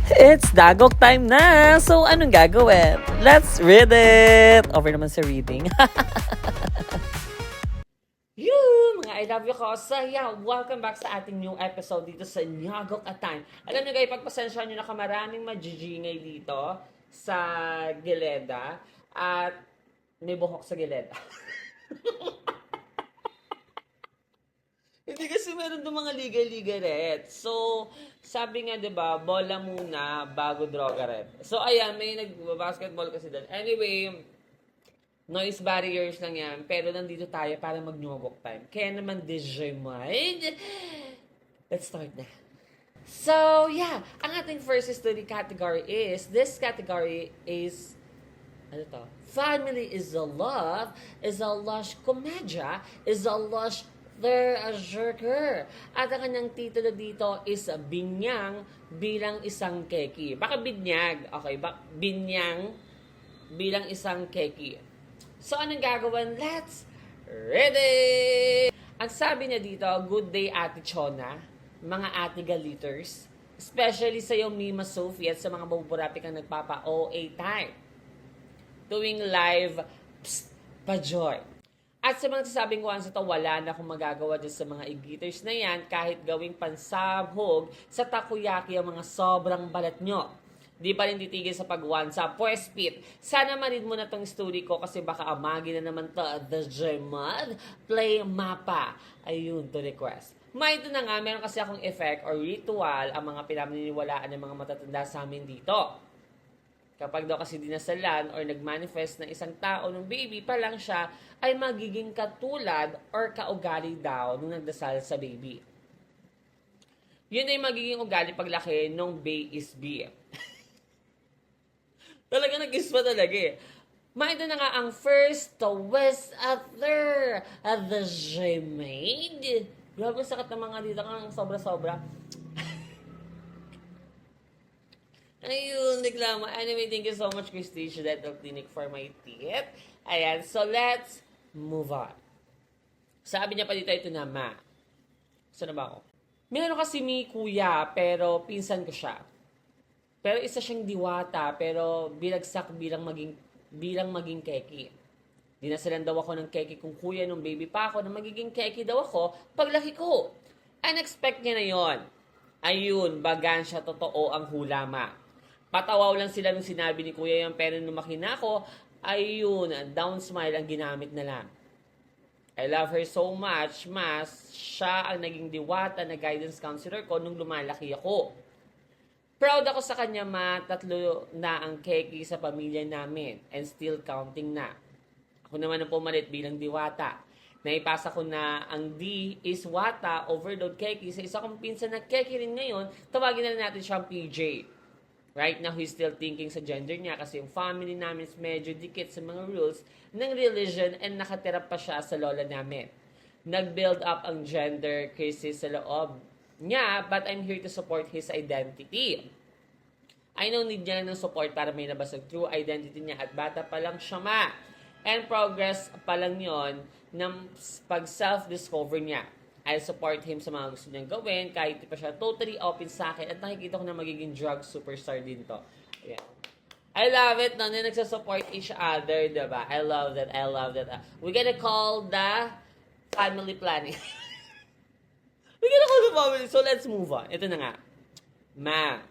It's dagok time na! So, anong gagawin? Let's read it! Over naman sa reading. You, mga I love you ko. So, yeah, welcome back sa ating new episode dito sa Nyagok at Time. Alam nyo guys, pagpasensya nyo na maraming majijingay dito sa Gileda at may buhok sa Gileda. Hindi kasi meron doon mga liga-liga red. So, sabi nga 'di ba, bola muna bago droga red. So, ayan, may nag-basketball kasi doon. Anyway, noise barriers lang yan. Pero nandito tayo para mag-nyogok time. Kaya naman, DJ Mind. Let's start na. So, yeah. Ang ating first study category is, this category is, ano to? Family is a love, is a lush komedya, is a lush Zerker. At ang kanyang titulo dito is Binyang bilang isang keki. Baka binyag, okay? Binyang bilang isang keki. So, anong gagawin? Let's read it! Ang sabi niya dito, good day Ate Chona, mga Ate Galiters, especially sa iyo Mima Sophie at sa mga mabuburapi kang nagpapa-OA time. Tuwing live, pa-joy. At sa mga sasabing ko sa to, wala na akong magagawa dyan sa mga igiters na yan kahit gawing pansabhog sa takoyaki ang mga sobrang balat nyo. Di pa rin titigil sa pag-one sa Pwes Pit. Sana marid mo na tong story ko kasi baka amagi na naman to. The Gemad Play Mapa. Ayun to request. May ito na nga, meron kasi akong effect or ritual ang mga pinaniniwalaan ng mga matatanda sa amin dito. Kapag daw kasi dinasalan or nagmanifest na isang tao ng baby pa lang siya, ay magiging katulad or kaugali daw nung nagdasal sa baby. Yun ay magiging ugali paglaki nung baby. Talaga nag-is pa talaga eh. Maito na nga ang first to west other at the G-Maid. Grabe sakit ng mga dito kang sobra-sobra. Ayun, reklamo. Anyway, thank you so much, Christicia Dental Clinic for my tip. Ayan, so let's move on. Sabi niya pa dito, ito na, ma. Saan na ba ako? Meron kasi mi kuya, pero pinsan ko siya. Pero isa siyang diwata, pero bilagsak bilang maging keki. Dinasalan daw ako ng keki kung kuya nung baby pa ako na magiging keki daw ako paglaki ko. Unexpect niya na yon. Ayun, bagan siya totoo ang hulama. Patawaw lang sila nung sinabi ni kuya yung pero nung makina ko, ayun, down smile ang ginamit na lang. I love her so much, mas siya ang naging diwata na guidance counselor ko nung lumalaki ako. Proud ako sa kanya, ma, 3 na ang keki sa pamilya namin and still counting na. Ako naman ang pumalit bilang diwata. Naipasa ko na ang D is wata, overload keki. Sa isa kong pinsan na keki rin ngayon, tawagin na natin siyang PJ. Right now, he's still thinking sa gender niya kasi yung family namin is medyo dikit sa mga rules ng religion and nakatira pa siya sa lola namin. Nag-build up ang gender crisis sa loob niya, but I'm here to support his identity. I know need niya ng support para may nabasag true identity niya at bata pa lang siya, ma. And progress pa lang yon ng pag-self-discover niya. I'll support him sa mga gusto niyang gawin kahit di pa siya totally open sa akin at nakikita ko na magiging drug superstar din to. Yeah. I love it, no? Na nagsasupport each other, diba? I love that. We're gonna call the family planning. We're gonna call the family. So, let's move on. Ito na nga. Ma,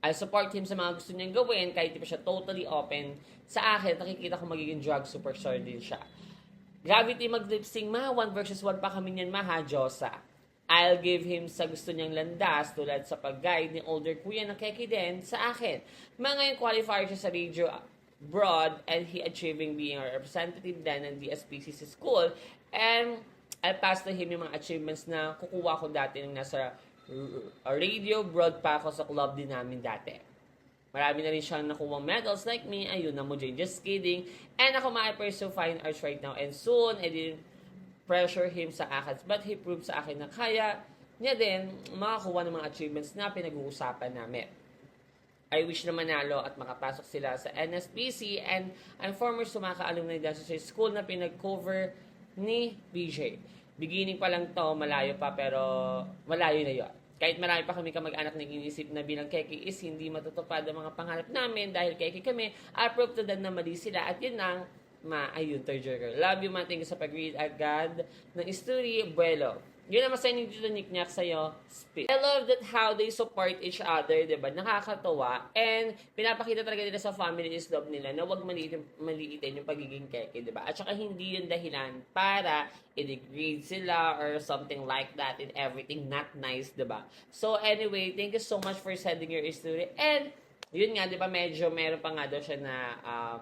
I'll support him sa mga gusto niyang gawin kahit di pa siya totally open sa akin. Nakikita ko magiging drug superstar din siya. Gravity mag-lip-sync, ma. 1 versus 1 pa kami niyan, ma, ha, Diyosa. I'll give him sa gusto niyang landas tulad sa pag-guide ni older kuya na keki din sa akin. Ma, ngayon qualifier siya sa radio broad and he achieving being a representative then ng DSPCC school. And I'll pass to him yung mga achievements na kukuha ko dati nung nasa radio broad pa ako sa club din namin dati. Marami na rin siyang nakuha medals like me. Ayun na mo, Jane. Just kidding. And ako pursue fine arts right now. And soon, I didn't pressure him sa akin. But he proved sa akin na kaya niya din makakuha ng mga achievements na pinag-uusapan namin. I wish na manalo at makapasok sila sa NSPC. And I'm former Sumaka alumni dahil sa school na pinag-cover ni BJ. Beginning pa lang to, malayo pa, pero malayo na yon. Kahit marami pa kami kamag-anak na inisip na bilang keki is hindi matutupad ang mga pangarap namin dahil keki kami, I prove to them na mali sila. At yun lang, ayun, third year girl. Love you, man. Thank you sa pag-read agad ng story, Buelo. Yun naman sa inyo dito, Nick-Niak, sa'yo, speak. I love that how they support each other, diba? Nakakatawa. And pinapakita talaga nila sa family is love nila na huwag maliitin yung pagiging keke, diba? At saka hindi yung dahilan para i-degrade sila or something like that and everything not nice, diba? So anyway, thank you so much for sending your story. And yun nga, di ba, medyo meron pa nga daw siya na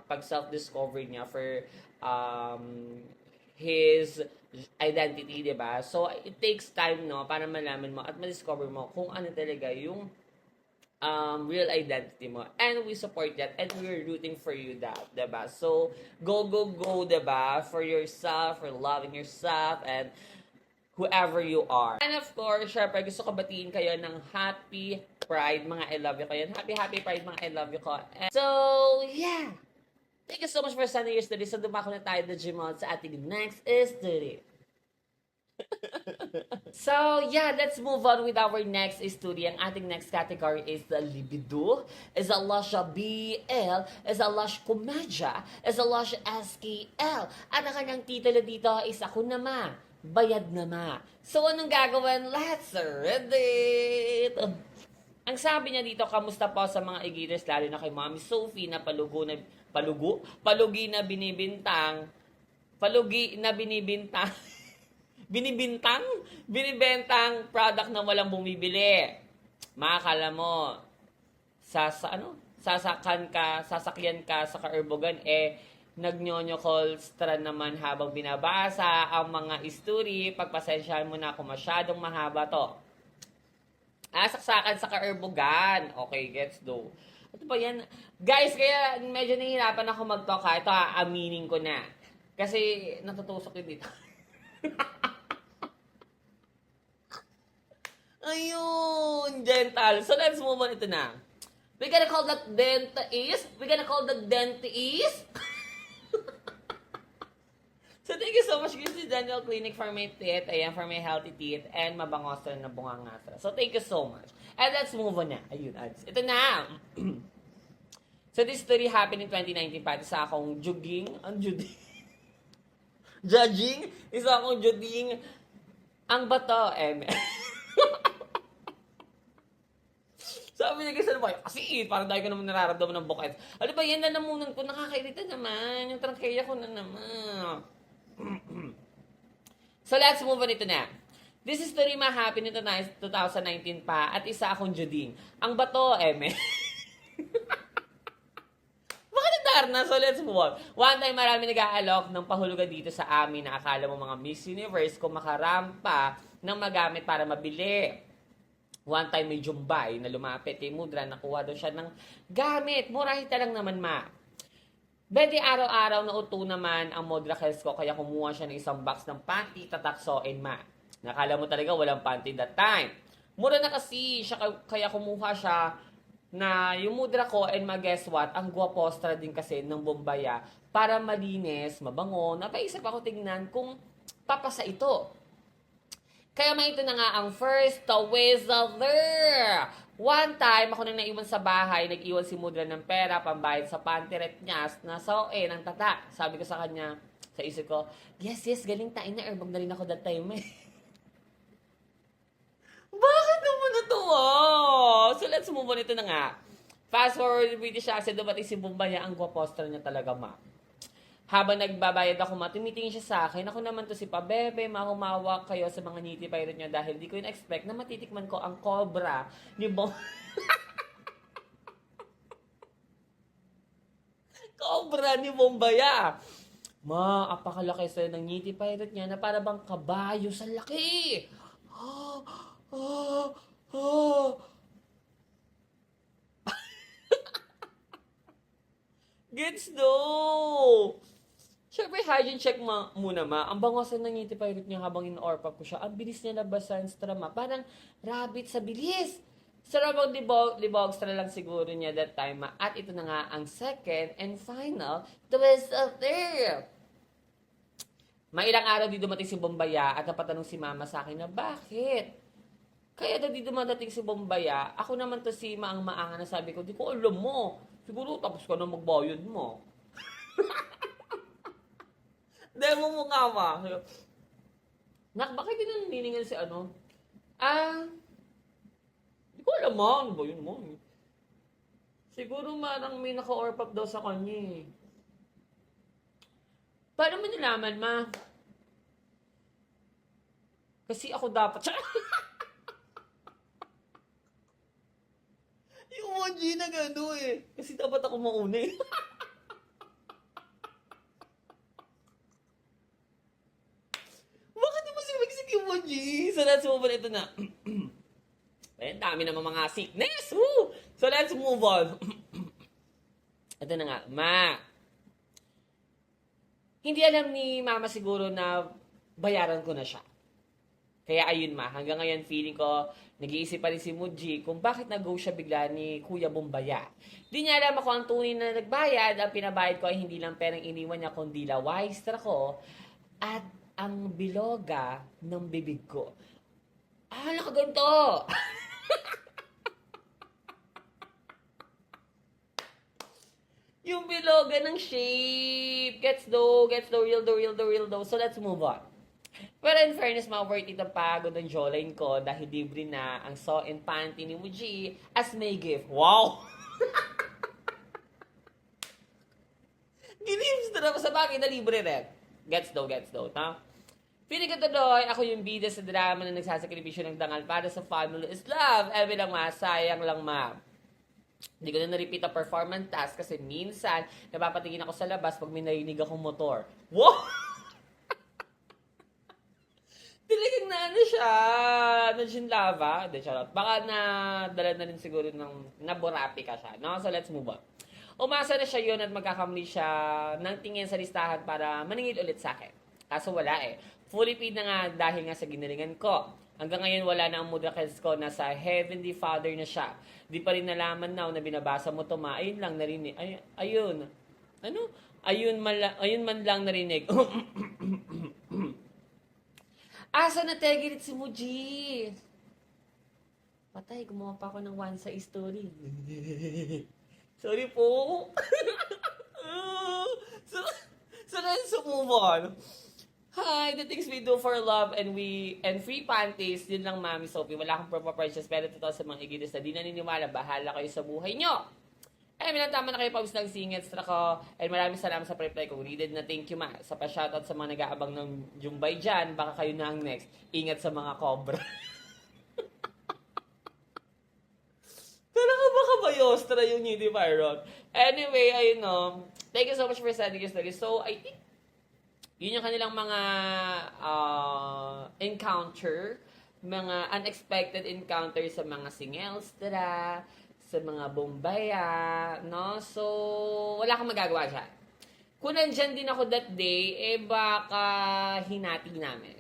pag self-discovery niya for his identity, di ba? So, it takes time, no, para malaman mo at ma-discover mo kung ano talaga yung real identity mo. And we support that and we're rooting for you that, di ba? So, go, di ba? For yourself, for loving yourself, and whoever you are. And of course, syempre, gusto ko batiin kayo ng Happy Pride, mga I love you kayo. Happy Pride, mga I love you ko. And so, yeah. Thank you so much for sending your story. So, dumako na tayo na Jimon sa ating next story. So, yeah, let's move on with our next story. Ang ating next category is the libido, is a lush BL, is a lush komedya, is a lush SKL. At ang kanyang titulo dito is Ako Naman, Bayad Naman. So, anong gagawin? Let's read it! Ang sabi niya dito, kamusta po sa mga igiters, lalo na kay Mommy Sophie na palugi na binibintang, binibentang product na walang bumibili. Makakala mo, sasakyan ka sa kaurbogan, nagnyo kolstra naman habang binabasa ang mga story. Pagpasensyahan mo na kung masyadong mahaba to. Saksakan sa kaurbogan. Okay, gets do. Ito ba yan? Guys, kaya medyo nahihirapan ako mag-talk ha. Ito aminin ko na. Kasi natutusok yun dito. Ayun, gentle. So let's move on. Ito na. We're gonna call that dentist. So, thank you so much, Christy Dental Clinic, for my teeth. Ayan, for my healthy teeth. And mabangostra na bungangastra. So, thank you so much. And let's move on na. Ayun, ads. Ito na. So, this story happened in 2019. Pati sa akong judging. Isa akong judging. Ang bato, Sabi niya kasi ano ba, kasi parang dahil ko naman nararamdaman ng bukit. Ano ba, yan na namunan ko, nakakairita naman. Yung trangkeya ko na naman. So, let's move on ito na. This is story happened in 2019 pa at isa akong juding. Ang bato, Bakit na? So, let's move on. One time, marami nag-aalok ng pahulugan dito sa amin na akala mo mga Miss Universe kung makarampa ng magamit para mabili. One time, may Jumbay na lumapit kay Mudra, nakuha doon siya ng gamit. Murahita lang naman, ma. Bedi araw-araw na uto naman ang Modra Health ko, kaya kumuha siya ng isang box ng panty, tataksoin, ma. Nakala mo talaga walang panty that time. Mura na kasi siya, kaya kumuha siya na yung Mudra ko, and guess what, ang guwapostra din kasi ng Bombaya para malinis, mabango. Napaisip ako tingnan kung papasa ito. Kaya may ito na nga ang first whistle there. One time, ako nang naiwan sa bahay, nag-iwan si Mudra ng pera, pambayad sa pantiret niya, nasa ng tata. Sabi ko sa kanya, sa isip ko, yes, galing tayo na, erbag na rin ako that time Bakit naman natuwa? So, let's move on ito na nga. Fast forward, British accent, dumating si Bumbaya, ang guwapostra niya talaga, ma. Habang nagbabayad ako, tumitingin siya sa akin. Ako naman to si Pabebe, mahumawak kayo sa mga niti pirate nyo dahil di ko in-expect na matitikman ko ang cobra ni Cobra ni Bombaya. Ma, apakalaki sa'yo ng niti pirate niya na para bang kabayo sa laki. Gets no! Siyempre, hygiene check muna, ma. Ang bangosan ng ngiti pirate niya habang in-orpap ko siya. Ang bilis niya nabasan sa trama. Parang rabbit sa bilis. Sarabang libogstra lang siguro niya that time, ma. At ito na nga ang second and final twist of there. Mailang araw di dumating si Bombaya at napatanong si mama sa akin na bakit? Kaya daw di dumadating si Bombaya, ako naman to si Maang-Maanga na sabi ko, di ko alam mo. Siguro tapos ka na magbayad mo. Demo mo nga ma. Nak, bakit di na niningan si ano? Di ko alam ma. Ano ba yun mo? Siguro marang may naka-orpap daw sa kanya eh. Paano mo nilaman ma? Kasi ako dapat... Yung emoji na gano eh. Kasi dapat ako mauna eh. Bakit di mo simagsik yung emoji? So let's move on. Ito na. Ayun, dami naman mga sickness. Woo! So let's move on. Ito na nga. Ma. Hindi alam ni Mama siguro na bayaran ko na siya. Kaya ayun ma, hanggang ngayon feeling ko, nag-iisip pa rin si Muji kung bakit nag-go siya bigla ni Kuya Bombaya. Di niya alam ako ang tunay na nagbayad, ang pinabayad ko ay hindi lang perang iniwan niya, kundi lawaystra ko at ang biloga ng bibig ko. Nakaganto! Yung biloga ng shape. Gets though, real though. So let's move on. Pero in fairness, worth it ang pagod ng jawline ko dahil libre na ang saw and panty ni Muji as may gift. Wow! Gilims na naman sa bagay na libre rin. Gets though. Ta? Feeling ko tuloy, ako yung bida sa drama na nagsasakripisyo ng dangal para sa family is love. Ebe lang ma, sayang lang ma. Hindi ko na na-repeat ang performance task kasi minsan, napapatingin ako sa labas pag may narinig akong motor. Wow! Talagang na ano siya, lava. Hindi, charot. Baka dala na rin siguro ng naburapi ka siya. No? So, let's move on. Umasa na siya yun at magkakamali siya ng tingin sa listahan para maningil ulit sa akin. Kaso wala eh. Fully paid na nga dahil nga sa ginalingan ko. Hanggang ngayon wala na ang mudrakels ko, nasa Heavenly Father na siya. Di pa rin nalaman na binabasa mo to ma. Ayun lang narinig. Ayun. Ano? Ayun man lang narinig. Asa na tegilit si Muji? Patay, gumawa pa ako ng one side story. Sorry po. so let's move on. Hi, the things we do for love and free panties, yun lang Mami Sophie. Wala akong proper-precious, pero totoo sa mga igilis na di naniniwala, bahala kayo sa buhay nyo. Tama na kayo pawis ng singets ko. And maraming salamat sa reply ko. Readed na thank you ma. Sa pa-shoutout sa mga nag-aabang ng Jumbay dyan, baka kayo na ang next. Ingat sa mga cobra. Talaga baka bayostra yung Nitty Byron. Anyway, ayun no. Thank you so much for sending your story. So, I think, yun yung kanilang mga encounter, mga unexpected encounter sa mga singelstra, sa mga Bombaya, no? So, wala kang magagawa dyan. Kung nandyan din ako that day, baka hinati namin.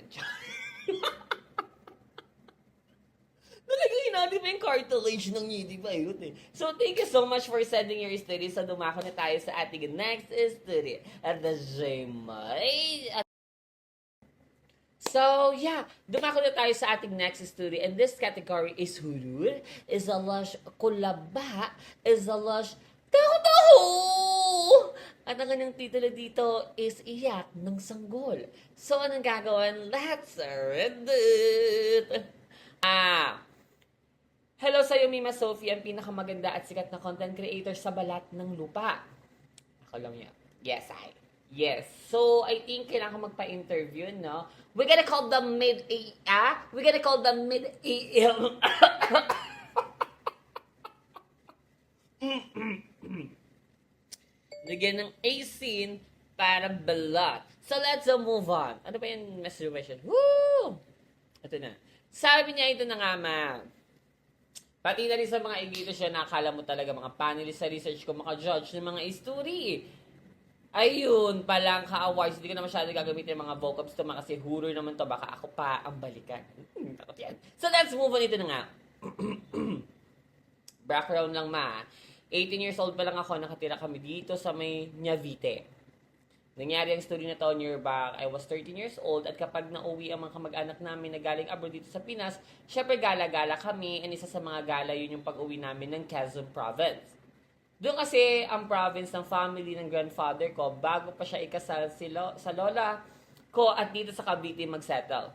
Talagang hinati pa yung cartilage ng Nitty Byron eh. So, thank you so much for sending your story. So, dumako na tayo sa ating next story. At the Jemay. So, yeah, dumako na tayo sa ating next story. And this category is hurur, is a lush kulaba, is a lush taho-taho! At ang kanyang titulo dito is Iyak ng Sanggol. So, anong gagawin? Let's read it! Hello sa'yo, Mima Sophie, ang pinakamaganda at sikat na content creator sa balat ng lupa. Ako lang yan. Yes. So, I think kailangan ko magpa-interview, no? We're gonna call the mid-AM. Lagyan ng A-scene para balat. So, let's move on. Ano ba yung masturbation? Woo! Ito na. Sabi niya, ito na nga, ma. Pati na rin sa mga igito siya, nakakala mo talaga mga panelist sa research ko, maka-judge ng mga story. Ayun, palang ka-awards, hindi ko na masyado gagamitin yung mga vocabs to, kasi horror naman to, baka ako pa ang balikan. Takot yan. So, let's move on. Ito na nga. Background lang ma. 18 years old pa lang ako, nakatira kami dito sa may Navite. Nangyari ang story na to near back. I was 13 years old at kapag nauwi ang mga kamag-anak namin na galing abroad dito sa Pinas, syempre gala-gala kami and isa sa mga gala yun yung pag-uwi namin ng Quezon Province. Doon kasi ang province ng family ng grandfather ko bago pa siya ikasal sa lola ko at dito sa Cavite magsettle.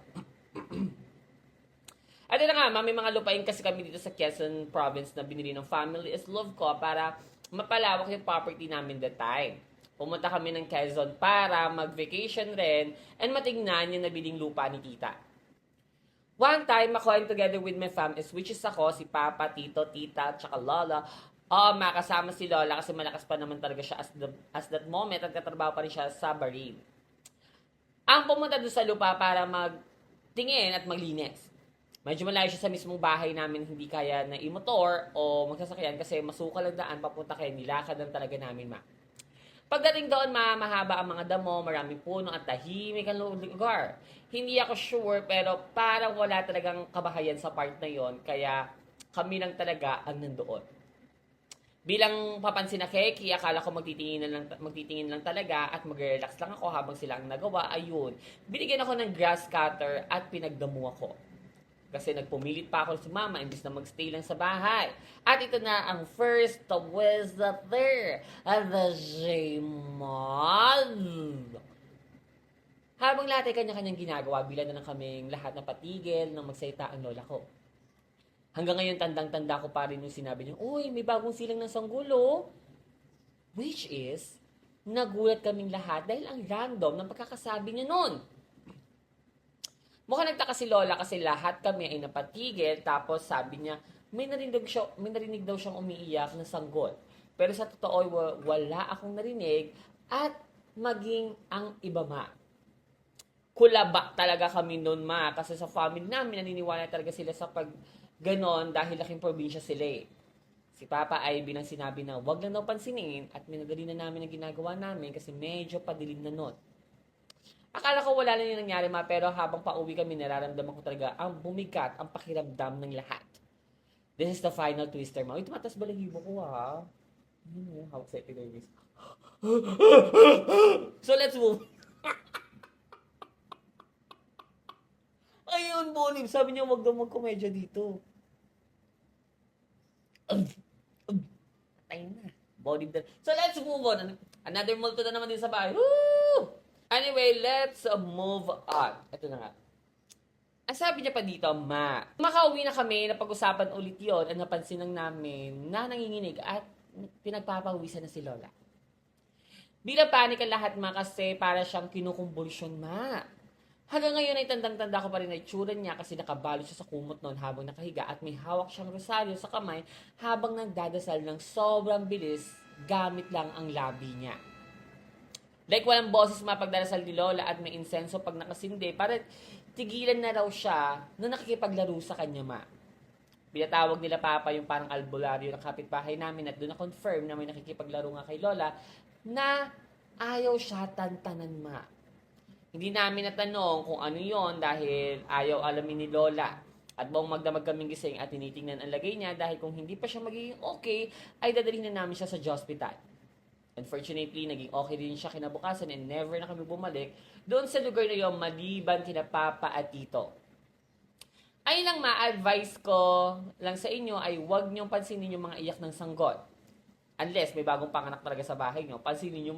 At ito nga, may mga lupain kasi kami dito sa Quezon Province na binili ng family is love ko para mapalawak yung property namin that time. Pumunta kami ng Quezon para mag-vacation rin and matignan yung nabiling lupa ni tita. One time, ako and together with my fam is which is ako, si Papa, Tito, Tita, tsaka Lola. Makasama si Lola kasi malakas pa naman talaga siya as that moment at katrabaho pa rin siya sa Bahrain. Ang pumunta doon sa lupa para magtingin at maglinis. Medyo malayo siya sa mismong bahay namin, hindi kaya na imotor o magsasakyan kasi masukal ang daan papunta kaya nilakad lang talaga namin Pagdating doon, mahaba ang mga damo, maraming puno at tahimik ang lugar. Hindi ako sure pero parang wala talagang kabahayan sa part na yon kaya kami lang talaga ang nandoon. Bilang papansin na Keki, akala ko magtitingin lang talaga at mag-relax lang ako habang sila ang nagawa. Ayun, binigyan ako ng grass cutter at pinagdamo ako. Kasi nagpumilit pa ako sa mama imbis na magstay lang sa bahay. At ito na ang first visitor at the J-Mall. Habang lahat ay kanya-kanyang ginagawa, bila na lang kaming lahat na patigil nang magsalita ang lola ko. Hanggang ngayon, tandang-tanda ko pa rin yung sinabi niya, uy, may bagong silang ng sanggulo. Which is, nagulat kaming lahat dahil ang random ng pagkakasabi niya nun. Mukhang nagtaka si Lola kasi lahat kami ay napatigil tapos sabi niya may narinig daw siyang umiiyak na sanggol. Pero sa totoo wala akong narinig at maging ang iba kulaba talaga kami noon kasi sa family namin naniniwala talaga sila sa pag ganon dahil laking probinsya sila eh. Si Papa ay bilang sinabi na wag lang daw pansinin at minadali na namin ang ginagawa namin kasi medyo padilim na noon. Akala ko wala lang yung nangyari pero habang pauwi kami, nararamdaman ko talaga ang bumigat, ang pakiramdam ng lahat. This is the final twister, Uy, tumatas balahibo ko, ha? Hawak sa epidermis. So, let's move. Ayun, Bonib. Sabi niya, wag daw magkomedya dito. Patay na. Bonib na. So, let's move on. Another multo na naman din sa bahay. Woo! Anyway, let's move on. Ito na nga. Ang sabi niya pa dito, makauwi na kami, napag-usapan ulit yon at napansin lang namin na nanginginig at pinagpapawisan na si Lola. Bila panik ang lahat, kasi para siyang kinukumbulsyon, Hanggang ngayon ay tandang-tanda ko pa rin na itsura niya kasi nakabalo siya sa kumot noon habang nakahiga at may hawak siyang rosaryo sa kamay habang nagdadasal ng sobrang bilis gamit lang ang labi niya. Like walang boses mapagdarasal ni Lola at may insenso pag nakasindi para tigilan na raw siya na nakikipaglaro sa kanya Pinatawag nila Papa yung parang albularyo ng kapitbahay namin at doon na-confirm na may nakikipaglaro nga kay Lola na ayaw siya tantanan Hindi namin natanong kung ano yon dahil ayaw alamin ni Lola. At buong magdamag kaming gising at tinitingnan ang lagay niya dahil kung hindi pa siya magiging okay, ay dadalhin na namin siya sa hospital. Unfortunately, naging okay din siya kinabukasan and never na kami bumalik doon sa lugar na yun maliban kina Papa at Tito. Ay lang ma-advise ko lang sa inyo ay huwag niyong pansinin yung mga iyak ng sanggol. Unless may bagong panganak talaga sa bahay niyo, pansinin niyo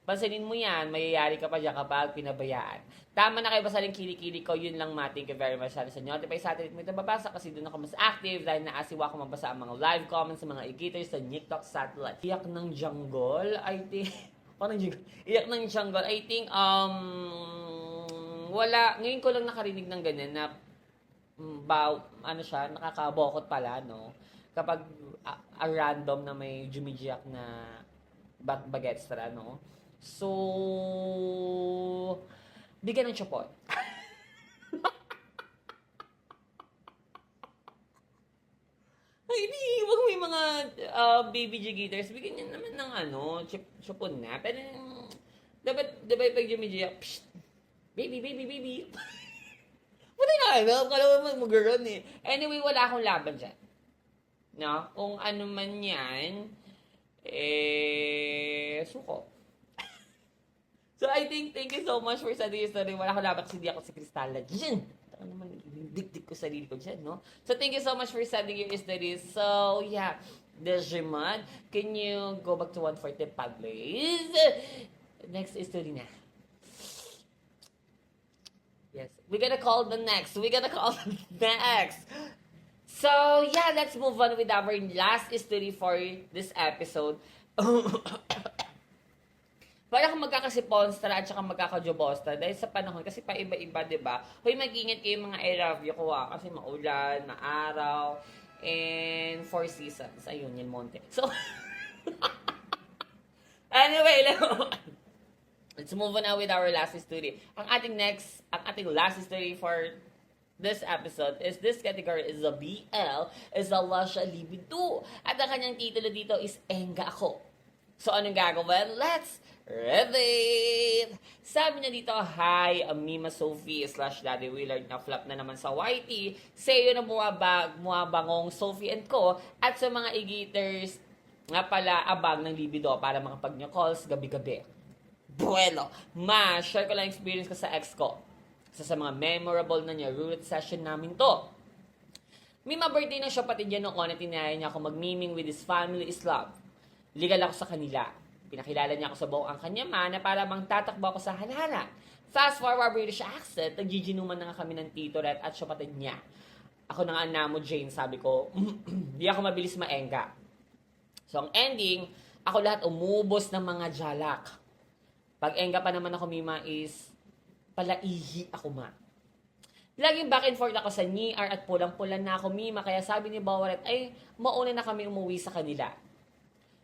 pansinin mo yan, mayayari ka pa dyan kapag pinabayaan. Tama na kayo basaling kilikili ko, yun lang Thank you very much sa notify sa atin at may nababasa kasi doon ako mas active dahil naasiwa ko mabasa ang mga live comments sa mga e-gators sa TikTok satellite. Iyak ng jungle, I think, iyak ng jungle, I think, wala, ngayon ko lang nakarinig ng ganyan na, nakakabokot pala, no? Kapag a random na may jumijiyak na baguettes, no? So, bigyan ng chopot. Ay, wag may mga baby jigators. Bigyan niya naman ng chopon na. Pero, dapat pag jumijiyak, baby. Buti na, kala mo mag-run eh. Anyway, wala akong laban dyan. No? Kung ano man yan, suko. So, I think, thank you so much for sending your story. Wala ko dapat kasi di ako si Cristala. Diyan! Taka naman, dikdik ko sarili ko dyan, no? So, thank you so much for sending your story. So, yeah. Digimon, can you go back to 145, please? Next story na. Yes. We're gonna call the next. So, yeah, let's move on with our last story for this episode. Para kung magkakasiponstra at saka magkakajobostra dahil sa panahon, kasi paiba-iba, di ba? Hoy, mag-ingat kayo mga I love you ko kasi maulan, maaraw, and 4 seasons. Ayun, yung monte. So, anyway, let's move on now with our last story. Ang ating last story for this episode is this category is a BL, is a Lasha Libido. At ang kanyang titulo dito is Enga Ako. So, anong gagawin? Let's read it! Sabi niya dito, hi, Mima Sophie / Daddy Willard na flop na naman sa YT. Sa'yo na bumabangong Sophie and ko at sa mga igiters nga pala abang ng libido para makapag nyo calls gabi-gabi. Buwelo! Share ko lang experience ko sa ex ko. Sa mga memorable na niya roulette session namin to. Mima birthday na siya pati dyan noon at tinaya niya ako magmiming with his family is love. Legal ako sa kanila. Pinakilala niya ako sa buong ang kanya na para bang tatakbo ako sa halalan. Fast forward British accent, nagjijinuman na nga kami ng Tito Ret at syapatid niya. Ako na nga namo Jane, sabi ko, di ako mabilis maengga. So ang ending, ako lahat umubos ng mga jalak. Pag engga pa naman ako Mima is, palaihi ako ma. Laging back and forth ako sa NIR at pulang-pulan na ako Mima, kaya sabi ni Bawaret ay mauna na kami umuwi sa kanila.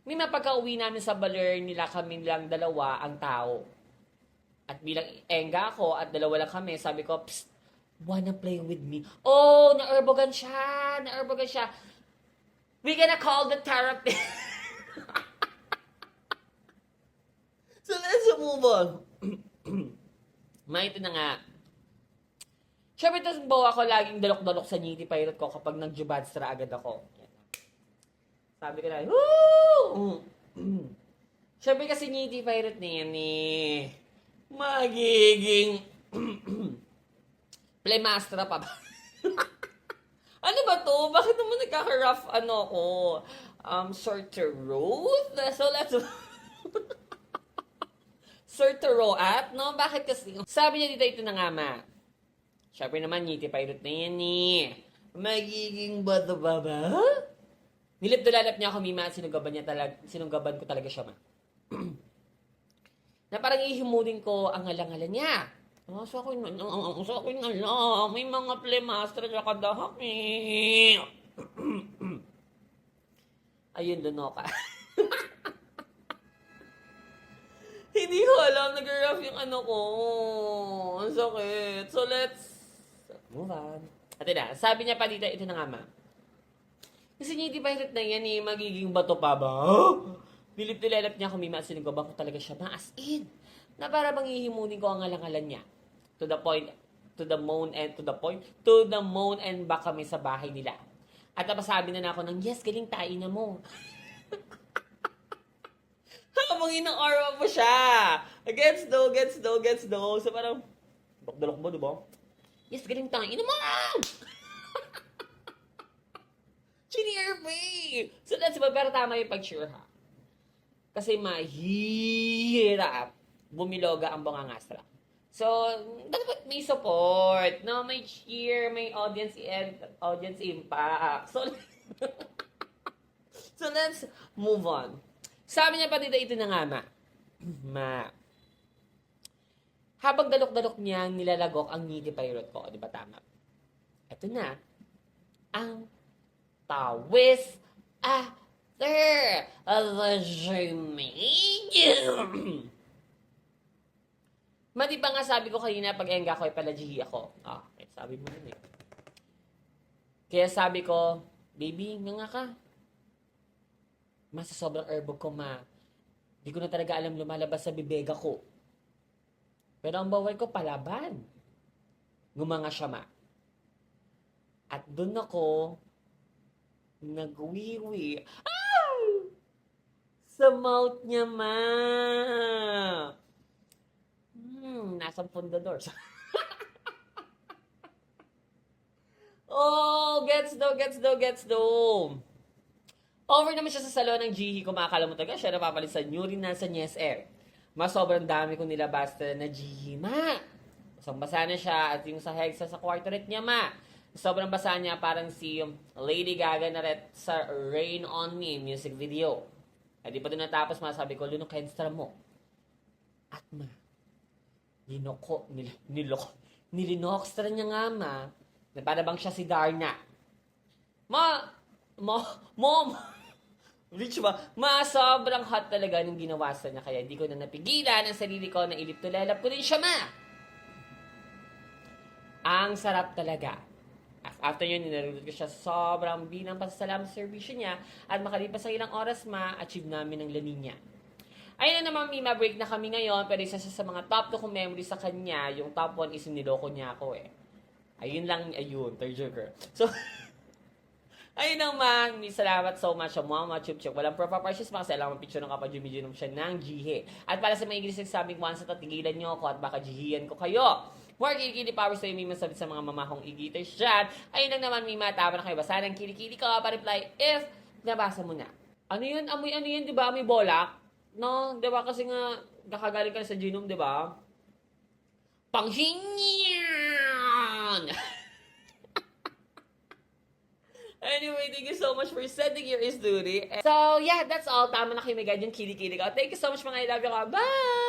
Mima, pagka-uwi namin sa baler nila kami lang dalawa ang tao. At bilang engga ako at dalawa lang kami, sabi ko, psst, wanna play with me? Oh, na-erbogan siya. We gonna call the therapist. So, let's move on. Ito na nga. Siyempre, tapos bawa ako laging dalok-dalok sa niti pirate ko kapag nag-jubadstra agad ako. Sabi ko na, woo! Siyempre kasi niti pirate na yan magiging playmastra pa ba? Ano ba to? Bakit naman nagkaka-rough ko? Short to road? So, let's... Short to row at, no? Bakit kasi? Sabi niya dito, ito na nga ma. Siyempre naman, niti pirate na yan magiging bata-baba? Nilip-dulalap niya ako, Mima, at sinunggaban ko talaga siya, ma. Na parang ihimulin ko ang ngalangalan niya. So ako'y may mga playmaster sa kadahak Ayun, lunoka. Hindi ko alam, nag-rough yung ko. Ang sakit. So let's move on. At na, sabi niya pa dito, ito na nga, ma. Kasi niya, di ba hirap na yan magiging bato pa ba? Dilip-dilalap niya ako, Mima, sinugabang ko talaga siya, ma, as in. Na para bang ihimunin ko ang ngalangalan niya. To the point, to the moan and back kami sa bahay nila. At napasabi na ako ng, yes, galing tayo na mo. Habang inang aura mo siya. Gets do. So parang, bakdalok mo, diba? Yes, galing tayo na mo! Chinier me! So that's ba, pero tama yung pag-cheer ha. Kasi mahirap bumiloga ang bungangastra. So, dapat may support, no? May cheer, may audience impact. So let's move on. Sabi niya pa dito, ito na nga, ma. Habang dalok-dalok niya nilalagok ang niti pirate ko, di ba tama? Ito na, ang tawis after the Jamaican. Di ba nga sabi ko kanina, pag engga ko, palajihi ako. Sabi mo yun Kaya sabi ko, baby, nga ka. Sa sobrang erbog ko, ma. Di ko na talaga alam lumalabas sa bibega ko. Pero ang bawal ko, palaban. Gumanga siya, ma. At doon ako, nagwiwi. Sa mouth niya, ma. nasa pundador. Oh, gets do. Over naman siya sa salon ng Jihi. Kung makakala mo talaga, siya napapalit sa new rin na sa Yes Air. Mas sobrang dami kong nilabas na Jihi, ma. Isang basa na siya at yung sa Hexa sa kwarto rin niya, ma. Sobrang basa niya parang si Lady Gaga na rin sa Rain on Me music video. At di pa doon natapos, masabi ko, lunok henstra mo. At ma, nilinokstra niya nga, ma, na para bang siya si Darna. Mom, rich ba? Sobrang hot talaga nung ginawa sa niya, kaya di ko na napigilan ang sarili ko na ilip-tulelap ko rin siya, ma. Ang sarap talaga. After yun, ninarulot ko siya sobrang binang pasasalamat sa servisyo niya at makalipas ang ilang oras, ma-achieve namin ang lanin niya. Ayun na naman, Mima, break na kami ngayon, pero isa sa mga top 2 kong memories sa kanya, yung top 1 is niloko niya ako eh. Ayun, third joker. So, ayun naman, salamat so much sa Mama Chup Chup. Walang proper precious kasi alam mo picture ng kapag-jumiginom siya ng Jihe. At para sa mga English nagsabing once at tigilan nyo ako at baka jihian ko kayo. More kilikili powers sa'yo, Mima, sabi sa mga mamahong igiters dyan. Ayun lang naman, Mima, tama na kayo. Basa ng kilikili ko, pa-reply if nabasa mo na. Ano yun? Amoy ano yun, di ba? Amoy bolak? No, di ba? Kasi nga, kakagaling ka sa genome, di ba? Panghingyan! Anyway, thank you so much for sending your is duty. So, yeah, that's all. Tama na kayo, may guide yung kilikili ko. Thank you so much, mga I love you. Bye!